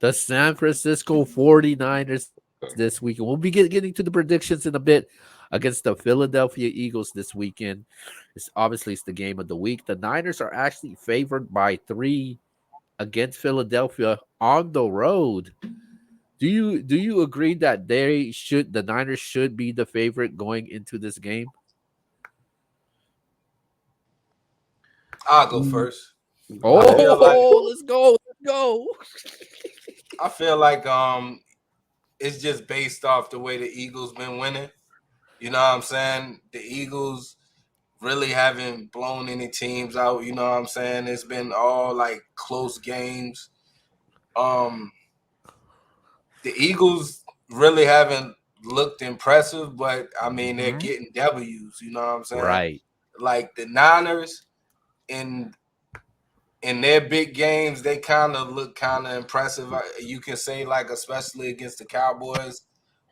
The San Francisco 49ers this weekend. We'll be getting to the predictions in a bit against the Philadelphia Eagles this weekend. It's the game of the week. The Niners are actually favored by 3 against Philadelphia on the road. Do you agree that the Niners should be the favorite going into this game? I'll go Mm, first. I feel like Oh, let's go. Let's go. I feel like it's just based off the way the Eagles been winning. You know what I'm saying? The Eagles really haven't blown any teams out. You know what I'm saying? It's been all like close games. Um, the Eagles really haven't looked impressive, but I mean they're Mhm. getting W's. You know what I'm saying? Right. Like the Niners in their big games, they kind of look kind of impressive. You can say like especially against the Cowboys,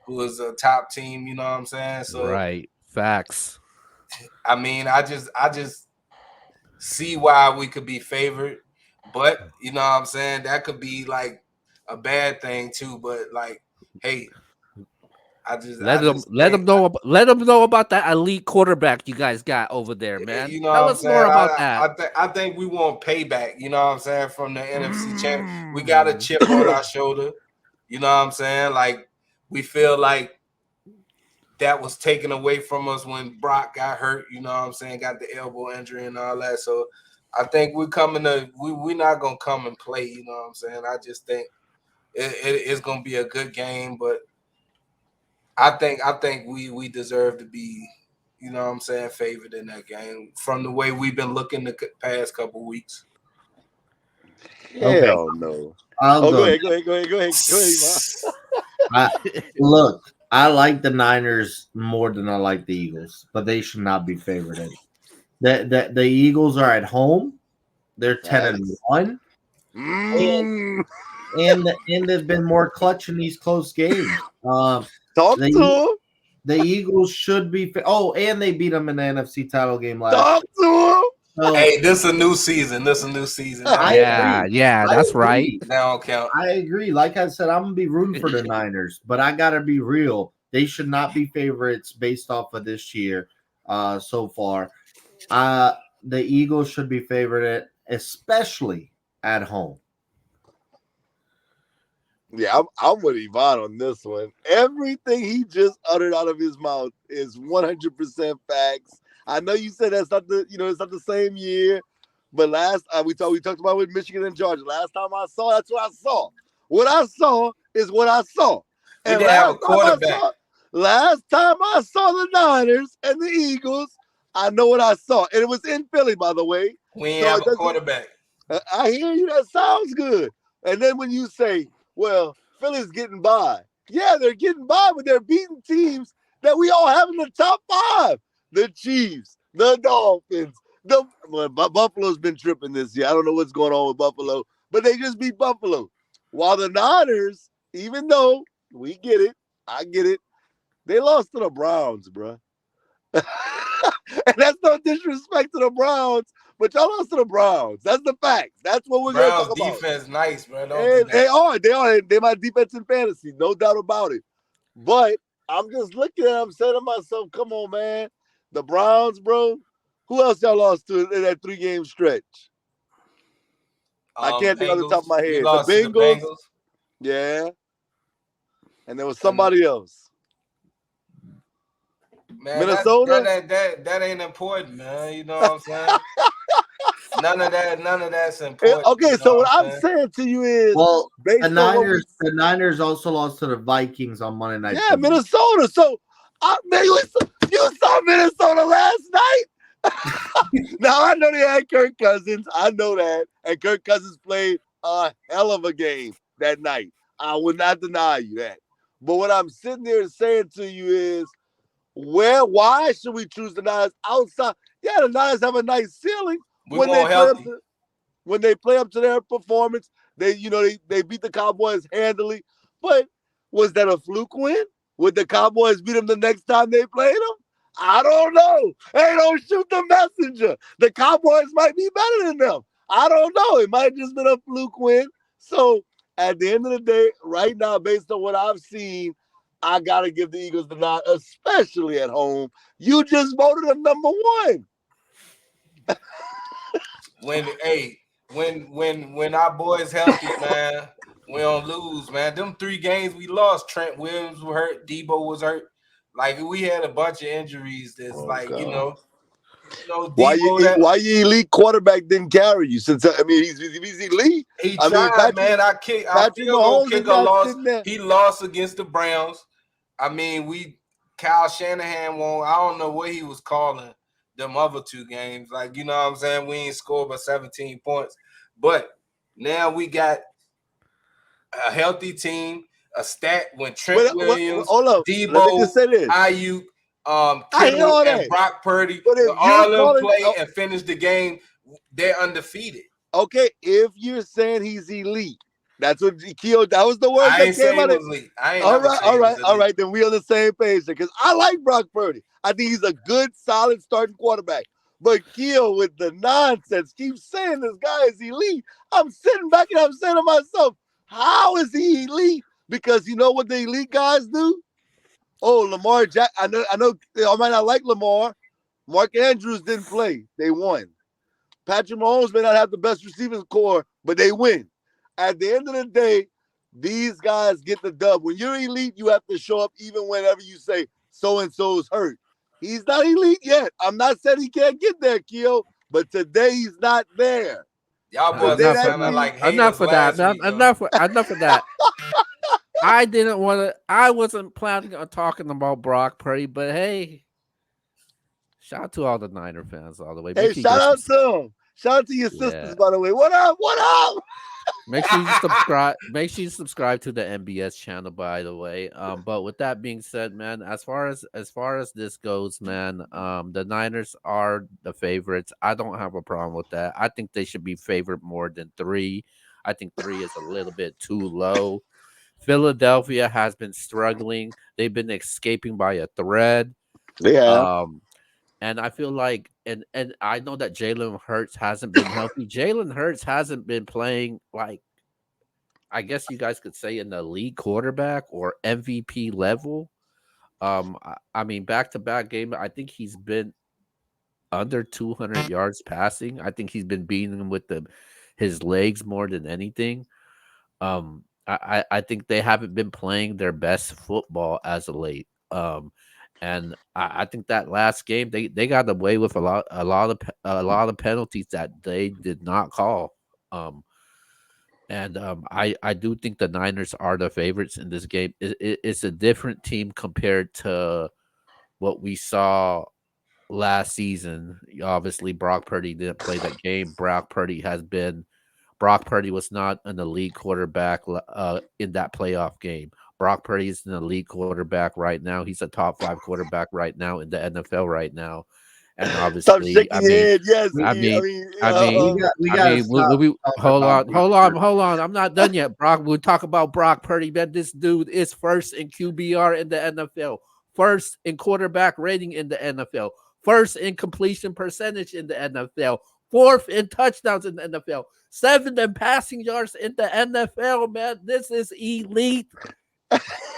who is a top team. You know what I'm saying? So Right. Facts. I mean, I just see why we could be favored, but you know what I'm saying? That could be like a bad thing too. But like, hey, Let I them just let them think know let them know about that elite quarterback you guys got over there, man. you know Tell what I'm us more saying. about that. I think we want payback. You know what I'm saying from the NFC champ. We got a Mm. chip on our shoulder. You know what I'm saying? Like we feel like that was taken away from us when Brock got hurt. You know what I'm saying? Got the elbow injury and all that. So I think we're not gonna come and play. You know what I'm saying? I just think it's gonna be a good game, but I think we deserve to be, you know what I'm saying, favored in that game from the way we've been looking the past couple weeks. okay, Hell no. I'll Oh, go go. ahead, go ahead, go ahead, go ahead, go ahead, Ma. I look. I like the Niners more than I like the Eagles, but they should not be favored. The Eagles are at home. They're 10 and Facts. 1, and Mm. and they've been more clutch in these close games. Talk to The him. the Eagles should be. Oh, and they beat them in the NFC title game last Talk year. to So Hey, this is a new season. This is a new season. That I don't count. Yeah, agree. yeah, I that's right. agree. That don't count. I agree. Like I said, I'm gonna be rooting for the Niners, but I gotta be real. They should not be favorites based off of this year, so far. Uh, the Eagles should be favored, especially at home. Yeah, I'm with Yvonne on this one. Everything he just uttered out of his mouth is 100% facts. I know you said that's not it's not the same year, but last we talked about with Michigan and Georgia. Last time I saw, that's what I saw. What I saw is what I saw. We And didn't have a quarterback. last time I saw the Niners and the Eagles, I know what I saw, and it was in Philly, by the way. We ain't So have it a doesn't. quarterback. I hear you. That sounds good. And then when you say, well, Philly's getting by. Yeah, they're getting by, but they're beating teams that we all have in the top 5. The Chiefs, the Dolphins, Buffalo's been tripping this year. I don't know what's going on with Buffalo, but they just beat Buffalo. While the Niners, even though we get it, I get it, they lost to the Browns, bro. And that's no disrespect to the Browns, but y'all lost to the Browns. That's the facts. That's what we're gonna Browns talk about. defense nice, bro. Don't do And that. they my defense in fantasy, no doubt about it. But I'm just looking at them, saying to myself, come on, man. The Browns, bro. Who else y'all lost to in that 3-game stretch? I can't think off the top of Bengals. my We head. The lost to the Bengals, Bengals. yeah. And there was And somebody else. man, Minnesota? that ain't important, man. You know what I'm saying? None of that's important. Okay, You know so what what I'm I'm saying? saying to you is Well, the based on what we Niners, the Niners also lost to the Vikings on Monday Night yeah, Football. Minnesota. So man, you saw Minnesota last night. Now I know they had Kirk Cousins. I know that. And Kirk Cousins played a hell of a game that night. I would not deny you that. But what I'm sitting there saying to you is why should we choose the Niners outside? Yeah, the Niners have a nice ceiling We when they won't play up healthy. to their performance. They beat the Cowboys handily. But was that a fluke win? Would the Cowboys beat them the next time they played them? I don't know. Hey, don't shoot the messenger. The Cowboys might be better than them. I don't know. It might have just been a fluke win. So At the end of the day, right now, based on what I've seen, I gotta give the Eagles the nod, especially at home. You just voted them number one. When hey, when our boys healthy, man, we don't lose, man. Them 3 games we lost, Trent Williams was hurt, Debo was hurt. Like we had a bunch of injuries. That's Oh like God. Debo that Why your elite quarterback didn't carry you? Since I mean he's elite. he I mean tried, man. Our Patrick field goal Mahomes is kicker not lost. sitting there. He lost against the Browns. I mean, Kyle Shanahan won. I don't know what he was calling them other 2 games. Like, you know what I'm saying? We ain't scored but 17 points. But now we got a healthy team, a stat when Trent Williams, Hold up. Let me Debo, just say this. Ayuk, I hear Kittle, all and that. Brock Purdy, But if when you're all of them calling play and finish the game, they're undefeated. okay, if you're saying he's elite, that's what Keo. That was the words I that ain't say came he out of. was elite. I ain't All never right, say all he was right, all elite. right. Then we on the same page because I like Brock Purdy. I think he's a good, solid starting quarterback. But Keo with the nonsense keeps saying this guy is elite. I'm sitting back and I'm saying to myself, how is he elite? Because you know what the elite guys do? Oh, Lamar Jack. I know. I might not like Lamar. Mark Andrews didn't play. They won. Patrick Mahomes may not have the best receiving core, but they win. At the end of the day, these guys get the dub. When you're elite, you have to show up even whenever you say so and so's hurt. He's not elite yet. I'm not saying he can't get there, Keo, but today he's not there. Y'all boys Today are Enough that of sounding that. means like Enough haters of that, last man. week, though. Enough of that. I didn't want to. I wasn't planning on talking about Brock Purdy, but hey, shout out to all the Niner fans all the way. Make hey, sure you shout go out to him. Shout out to your yeah. sisters, by the way. What up? What up? Make sure you subscribe. Make sure you subscribe to the MBS channel. By the way, but with that being said, man, as far as this goes, man, the Niners are the favorites. I don't have a problem with that. I think they should be favored more than 3. I think 3 is a little bit too low. Philadelphia has been struggling. They've been escaping by a thread. They have. Um, and I feel like, and I know that Jalen Hurts hasn't been healthy. Jalen Hurts hasn't been playing like, I guess you guys could say, an elite quarterback or MVP level. I mean, back to back game, I think he's been under 200 yards passing. I think he's been beating him with his legs more than anything. I think they haven't been playing their best football as of late. And I think that last game they got away with a lot of penalties that they did not call. I do think the Niners are the favorites in this game. It's a different team compared to what we saw last season. Obviously, Brock Purdy didn't play that game. Brock Purdy was not an elite quarterback in that playoff game. Brock Purdy is an elite quarterback right now. He's a top 5 quarterback right now in the NFL right now. And Stop obviously, shaking your head. Yes, We, I I mean, mean, I we mean, got we I got to mean, stop talking hold about on, Brock hold on, Purdy. hold on. I'm not done yet. We'll talk about Brock Purdy, man. This dude is first in QBR in the NFL, first in quarterback rating in the NFL, first in completion percentage in the NFL, fourth in touchdowns in the NFL, seventh in passing yards in the NFL, man. This is elite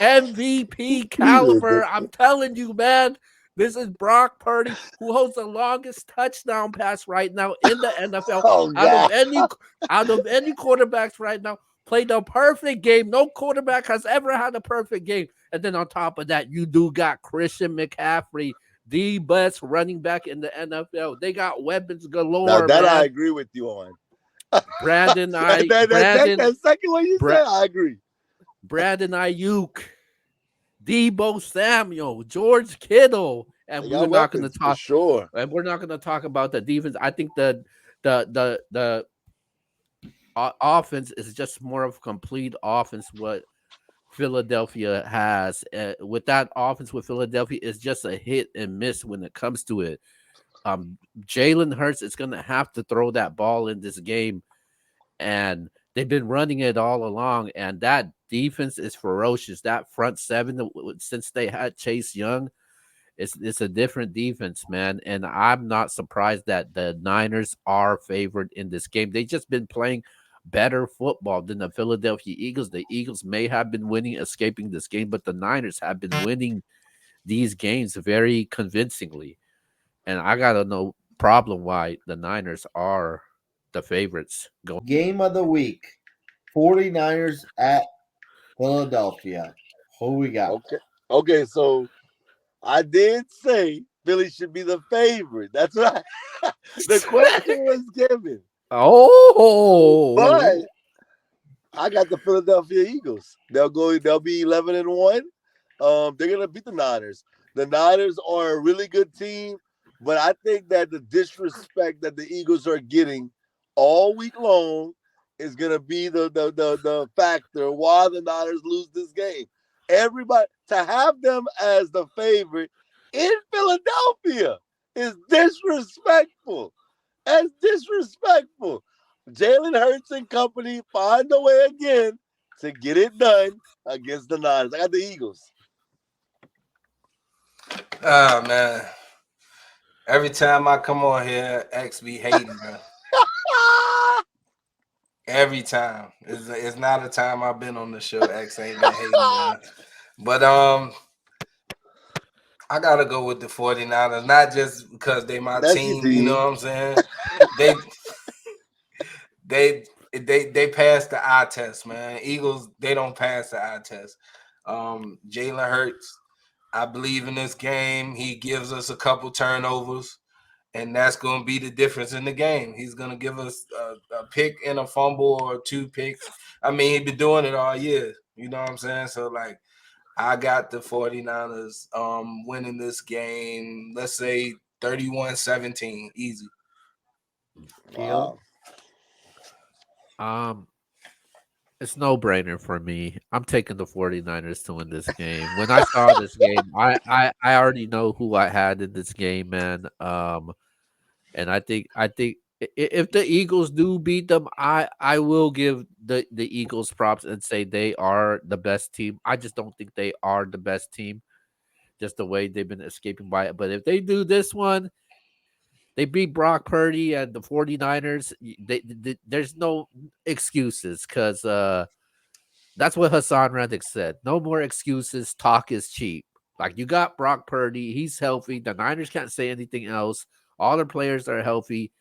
MVP caliber. I'm telling you, man. This is Brock Purdy, who holds the longest touchdown pass right now in the NFL oh out of God. any quarterbacks right now. Played a perfect game. No quarterback has ever had a perfect game. And then on top of that, you do got Christian McCaffrey, the best running back in the NFL. They got weapons Now galore, that I man. agree with you on. Brandon, I That second one you Bra- said, I agree. Brandon Ayuk, Debo Samuel, George Kittle, They and got weapons for sure. we're not going to talk about the defense. I think the offense is just more of a complete offense. What Philadelphia has with that offense with Philadelphia is just a hit and miss when it comes to it. Jalen Hurts is going to have to throw that ball in this game, and they've been running it all along. And that defense is ferocious. That front seven, since they had Chase Young, it's a different defense, man. And I'm not surprised that the Niners are favored in this game. They just been playing better football than the Philadelphia Eagles. The Eagles may have been winning, escaping this game, but the Niners have been winning these games very convincingly. And I got no problem why the Niners are the favorites going. Game of the week 49ers at Philadelphia. Who we got? Okay. Okay, so I did say Philly should be the favorite. That's right. The question was given. Oh, But I got the Philadelphia Eagles. They'll be 11-1. They're gonna beat the Niners. The Niners are a really good team, but I think that the disrespect that the Eagles are getting all week long is gonna be the factor why the Niners lose this game. Everybody to have them as the favorite in Philadelphia is disrespectful. That's disrespectful. Jalen Hurts and company find a way again to get it done against the Niners. I got the Eagles. Ah man. Every time I come on here, X be hating, man. Every time. It's not a time I've been on the show. X ain't been hating, man. But I gotta go with the 49ers, not just because they my That's your team, you know team. what I'm saying? They they passed the eye test, man. Eagles, they don't pass the eye test. Jalen Hurts, I believe in this game. He gives us a couple turnovers, and that's going to be the difference in the game. He's going to give us a pick and a fumble or 2 picks. I mean, he's been doing it all year. You know what I'm saying? So, like, I got the 49ers winning this game, let's say 31-17, easy. Wow. It's no brainer for me. I'm taking the 49ers to win this game. When I saw this game, I already know who I had in this game, man. And I think if the Eagles do beat them, I will give the Eagles props and say they are the best team. I just don't think they are the best team, just the way they've been escaping by it. But if they do this one, they beat Brock Purdy and the 49ers. There's no excuses because that's what Hassan Reddick said. No more excuses. Talk is cheap. Like you got Brock Purdy, he's healthy. The Niners can't say anything else. All their players are healthy.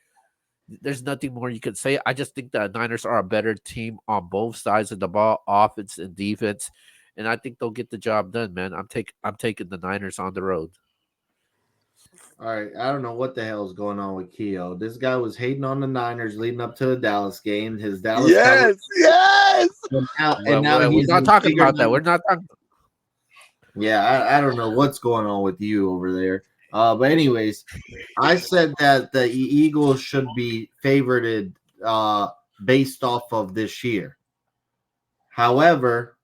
There's nothing more you can say. I just think the Niners are a better team on both sides of the ball, offense and defense, and I think they'll get the job done, man. I'm taking the Niners on the road. All right, I don't know what the hell is going on with Keo. This guy was hating on the Niners leading up to the Dallas game. His Dallas Yes, yes. and now We're he's not talking about that. We're not talking. Yeah, I don't know what's going on with you over there. But anyways, I said that the Eagles should be favorited based off of this year. However,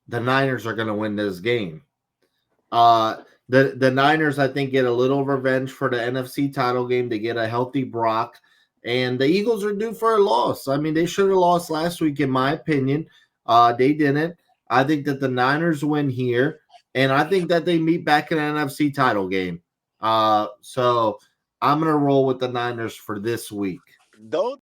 the Niners are going to win this game. The Niners, I think, get a little revenge for the NFC title game. They get a healthy Brock, and the Eagles are due for a loss. I mean, they should have lost last week, in my opinion. They didn't. I think that the Niners win here, and I think that they meet back in an NFC title game. So I'm gonna roll with the Niners for this week. Don't